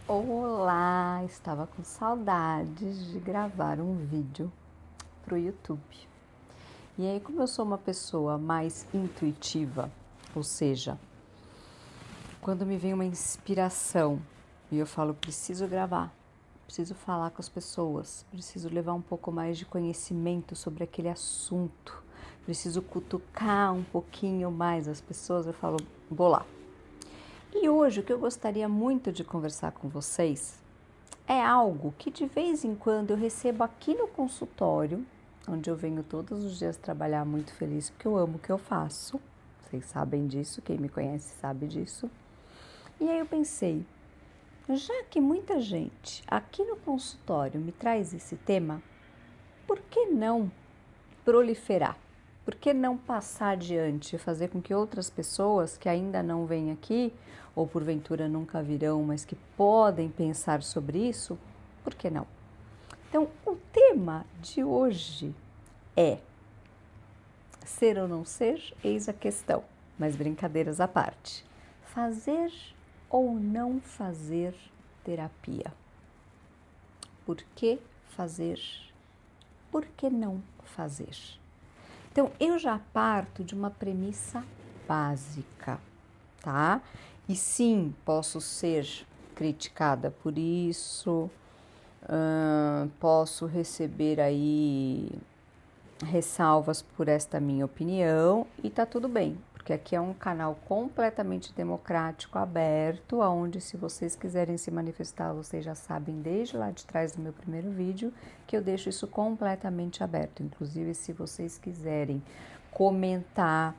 Olá, estava com saudades de gravar um vídeo para o YouTube. E aí, como eu sou uma pessoa mais intuitiva, ou seja, quando me vem uma inspiração e eu falo, preciso gravar, preciso falar com as pessoas, preciso levar um pouco mais de conhecimento sobre aquele assunto, preciso cutucar um pouquinho mais as pessoas, eu falo, vou lá. E hoje o que eu gostaria muito de conversar com vocês é algo que de vez em quando eu recebo aqui no consultório, onde eu venho todos os dias trabalhar muito feliz porque eu amo o que eu faço. Vocês sabem disso, quem me conhece sabe disso. E aí eu pensei, já que muita gente aqui no consultório me traz esse tema, por que não proliferar? Por que não passar adiante e fazer com que outras pessoas que ainda não vêm aqui, ou porventura nunca virão, mas que podem pensar sobre isso, por que não? Então, o tema de hoje é ser ou não ser, eis a questão, mas brincadeiras à parte. Fazer ou não fazer terapia? Por que fazer? Por que não fazer? Então, eu já parto de uma premissa básica, tá? E sim, posso ser criticada por isso, posso receber aí ressalvas por esta minha opinião e tá tudo bem, porque aqui é um canal completamente democrático, aberto, onde se vocês quiserem se manifestar, vocês já sabem desde lá de trás do meu primeiro vídeo que eu deixo isso completamente aberto. Inclusive, se vocês quiserem comentar,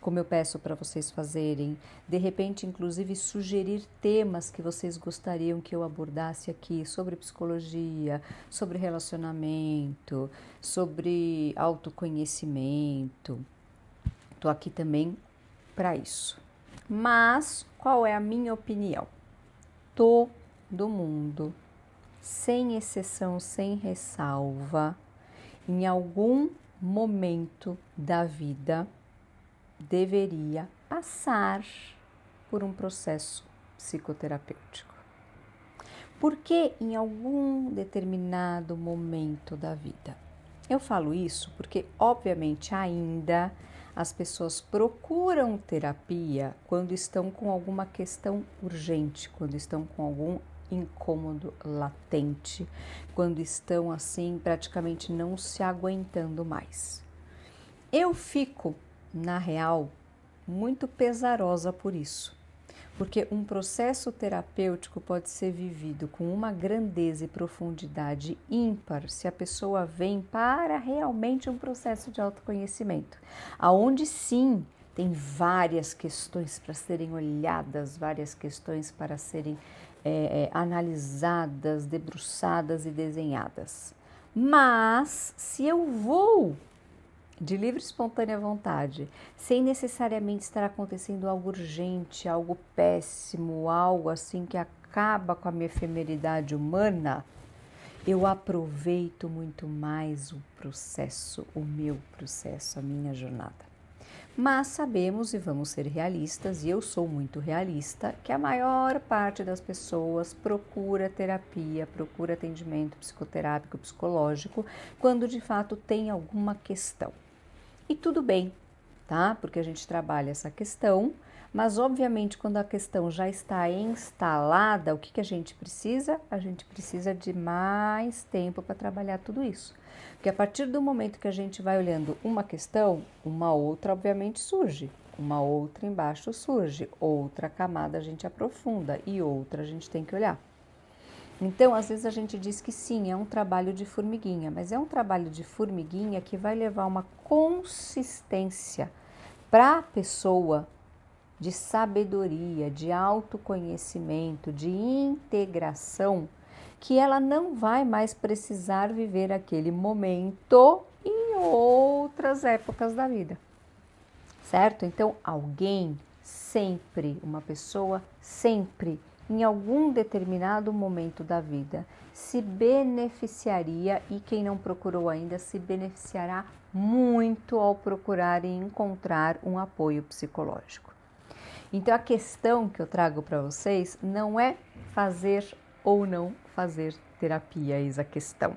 como eu peço para vocês fazerem, de repente, inclusive, sugerir temas que vocês gostariam que eu abordasse aqui sobre psicologia, sobre relacionamento, sobre autoconhecimento. Estou aqui também para isso. Mas qual é a minha opinião? Todo mundo, sem exceção, sem ressalva, em algum momento da vida, deveria passar por um processo psicoterapêutico. Porque em algum determinado momento da vida. Eu falo isso porque, obviamente, ainda as pessoas procuram terapia quando estão com alguma questão urgente, quando estão com algum incômodo latente, quando estão assim praticamente não se aguentando mais. Eu fico, na real, muito pesarosa por isso, porque um processo terapêutico pode ser vivido com uma grandeza e profundidade ímpar se a pessoa vem para realmente um processo de autoconhecimento, aonde sim tem várias questões para serem olhadas, várias questões para serem analisadas, debruçadas e desenhadas. Mas se eu vou de livre e espontânea vontade, sem necessariamente estar acontecendo algo urgente, algo péssimo, algo assim que acaba com a minha efemeridade humana, eu aproveito muito mais o processo, o meu processo, a minha jornada. Mas sabemos e vamos ser realistas, e eu sou muito realista, que a maior parte das pessoas procura terapia, procura atendimento psicoterápico, psicológico, quando de fato tem alguma questão. E tudo bem, tá? Porque a gente trabalha essa questão, mas obviamente quando a questão já está instalada, o que a gente precisa? A gente precisa de mais tempo para trabalhar tudo isso. Porque a partir do momento que a gente vai olhando uma questão, uma outra obviamente surge, uma outra embaixo surge, outra camada a gente aprofunda e outra a gente tem que olhar. Então, às vezes a gente diz que sim, é um trabalho de formiguinha, mas é um trabalho de formiguinha que vai levar uma consistência para a pessoa de sabedoria, de autoconhecimento, de integração, que ela não vai mais precisar viver aquele momento em outras épocas da vida, certo? Então, alguém sempre, uma pessoa sempre, em algum determinado momento da vida, se beneficiaria e quem não procurou ainda se beneficiará muito ao procurar e encontrar um apoio psicológico. Então a questão que eu trago para vocês não é fazer ou não fazer terapia, eis a questão,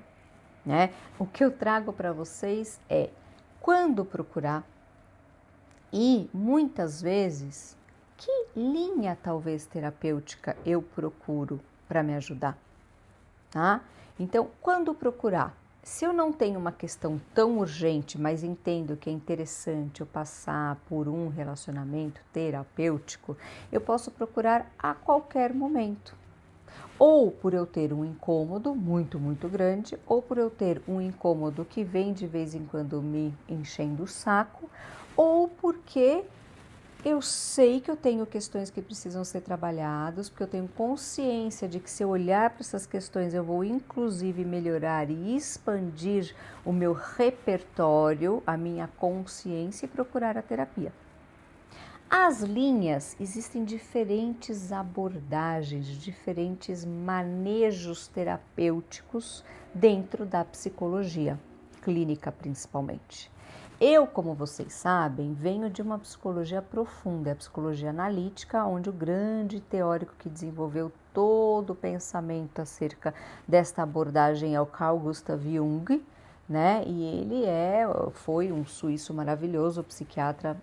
né? O que eu trago para vocês é quando procurar e muitas vezes que linha talvez terapêutica eu procuro para me ajudar, tá? Então, quando procurar? Se eu não tenho uma questão tão urgente, mas entendo que é interessante eu passar por um relacionamento terapêutico, eu posso procurar a qualquer momento. Ou por eu ter um incômodo muito, muito grande, ou por eu ter um incômodo que vem de vez em quando me enchendo o saco, ou porque eu sei que eu tenho questões que precisam ser trabalhadas, porque eu tenho consciência de que se eu olhar para essas questões eu vou inclusive melhorar e expandir o meu repertório, a minha consciência e procurar a terapia. As linhas, existem diferentes abordagens, diferentes manejos terapêuticos dentro da psicologia clínica, principalmente. Eu, como vocês sabem, venho de uma psicologia profunda, a psicologia analítica, onde o grande teórico que desenvolveu todo o pensamento acerca desta abordagem é o Carl Gustav Jung, né? E ele foi um suíço maravilhoso, psiquiatra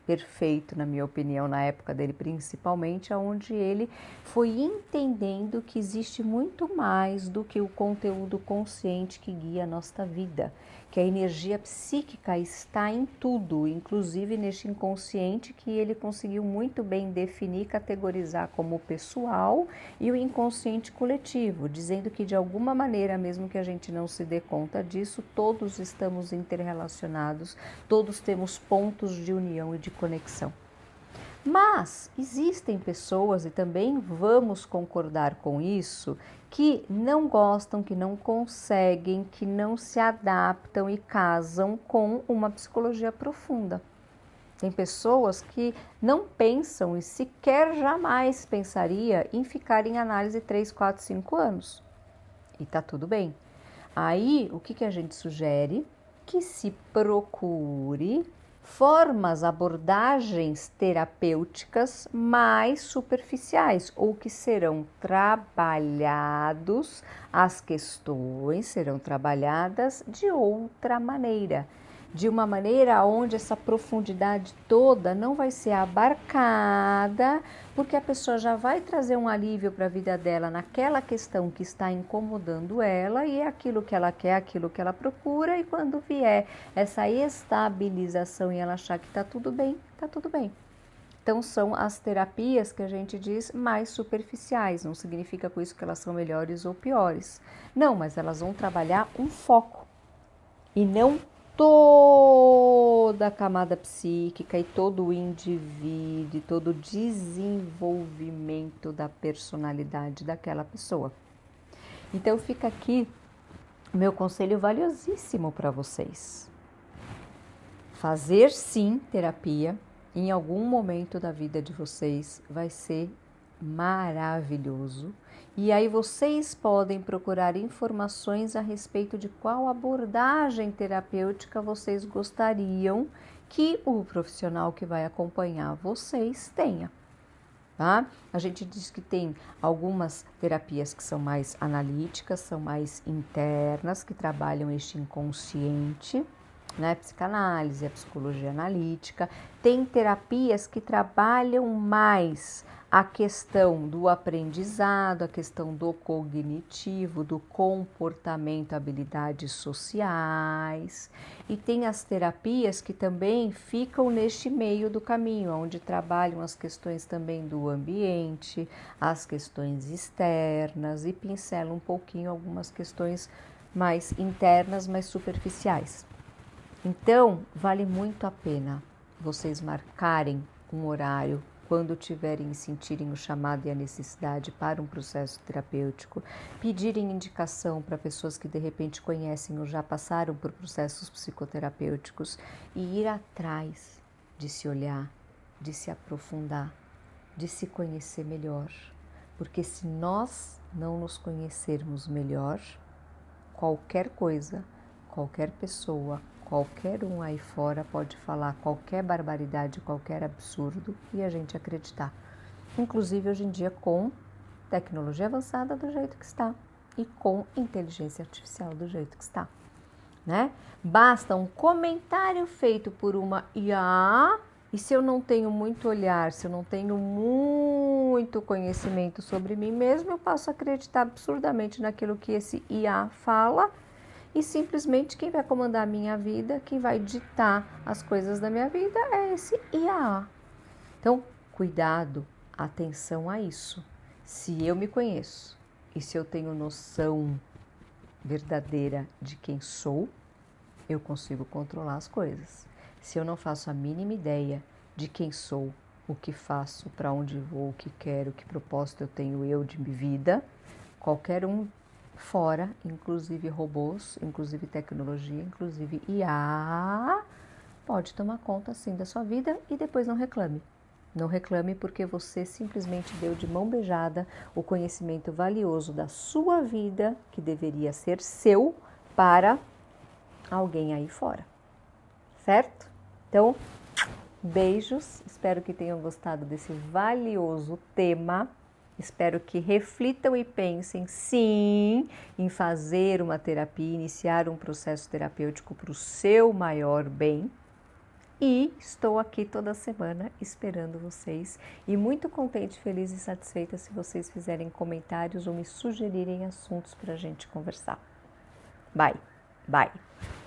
perfeito, na minha opinião, na época dele principalmente, onde ele foi entendendo que existe muito mais do que o conteúdo consciente que guia a nossa vida, que a energia psíquica está em tudo, inclusive neste inconsciente que ele conseguiu muito bem definir, categorizar como pessoal e o inconsciente coletivo, dizendo que de alguma maneira, mesmo que a gente não se dê conta disso, todos estamos interrelacionados, todos temos pontos de união e de conexão. Mas existem pessoas, e também vamos concordar com isso, que não gostam, que não conseguem, que não se adaptam e casam com uma psicologia profunda. Tem pessoas que não pensam e sequer jamais pensaria em ficar em análise 3, 4, 5 anos. E tá tudo bem. Aí, o que a gente sugere? Que se procure formas, abordagens terapêuticas mais superficiais ou que serão trabalhados, as questões serão trabalhadas de outra maneira. De uma maneira onde essa profundidade toda não vai ser abarcada, porque a pessoa já vai trazer um alívio para a vida dela naquela questão que está incomodando ela e é aquilo que ela quer, aquilo que ela procura, e quando vier essa estabilização e ela achar que está tudo bem, está tudo bem. Então são as terapias que a gente diz mais superficiais, não significa com isso que elas são melhores ou piores. Não, mas elas vão trabalhar um foco e não toda a camada psíquica e todo o indivíduo, todo o desenvolvimento da personalidade daquela pessoa. Então fica aqui meu conselho valiosíssimo para vocês. Fazer sim terapia em algum momento da vida de vocês vai ser maravilhoso. E aí vocês podem procurar informações a respeito de qual abordagem terapêutica vocês gostariam que o profissional que vai acompanhar vocês tenha. Tá? A gente diz que tem algumas terapias que são mais analíticas, são mais internas, que trabalham este inconsciente, né? Psicanálise, a psicologia analítica. Tem terapias que trabalham mais a questão do aprendizado, a questão do cognitivo, do comportamento, habilidades sociais. E tem as terapias que também ficam neste meio do caminho, onde trabalham as questões também do ambiente, as questões externas e pincelam um pouquinho algumas questões mais internas, mais superficiais. Então, vale muito a pena vocês marcarem um horário quando tiverem e sentirem o chamado e a necessidade para um processo terapêutico, pedirem indicação para pessoas que de repente conhecem ou já passaram por processos psicoterapêuticos e ir atrás de se olhar, de se aprofundar, de se conhecer melhor. Porque se nós não nos conhecermos melhor, qualquer coisa, qualquer pessoa, qualquer um aí fora pode falar qualquer barbaridade, qualquer absurdo e a gente acreditar. Inclusive hoje em dia com tecnologia avançada do jeito que está e com inteligência artificial do jeito que está, né? Basta um comentário feito por uma IA e se eu não tenho muito olhar, se eu não tenho muito conhecimento sobre mim mesmo, eu posso acreditar absurdamente naquilo que esse IA fala e simplesmente quem vai comandar a minha vida, quem vai ditar as coisas da minha vida é esse IA. Então, cuidado, atenção a isso. Se eu me conheço e se eu tenho noção verdadeira de quem sou, eu consigo controlar as coisas. Se eu não faço a mínima ideia de quem sou, o que faço, para onde vou, o que quero, que propósito eu tenho eu de vida, qualquer um fora, inclusive robôs, inclusive tecnologia, inclusive IA, pode tomar conta sim da sua vida e depois não reclame. Não reclame porque você simplesmente deu de mão beijada o conhecimento valioso da sua vida, que deveria ser seu, para alguém aí fora, certo? Então, beijos, espero que tenham gostado desse valioso tema, espero que reflitam e pensem sim em fazer uma terapia, iniciar um processo terapêutico para o seu maior bem. E estou aqui toda semana esperando vocês e muito contente, feliz e satisfeita se vocês fizerem comentários ou me sugerirem assuntos para a gente conversar. Bye, bye!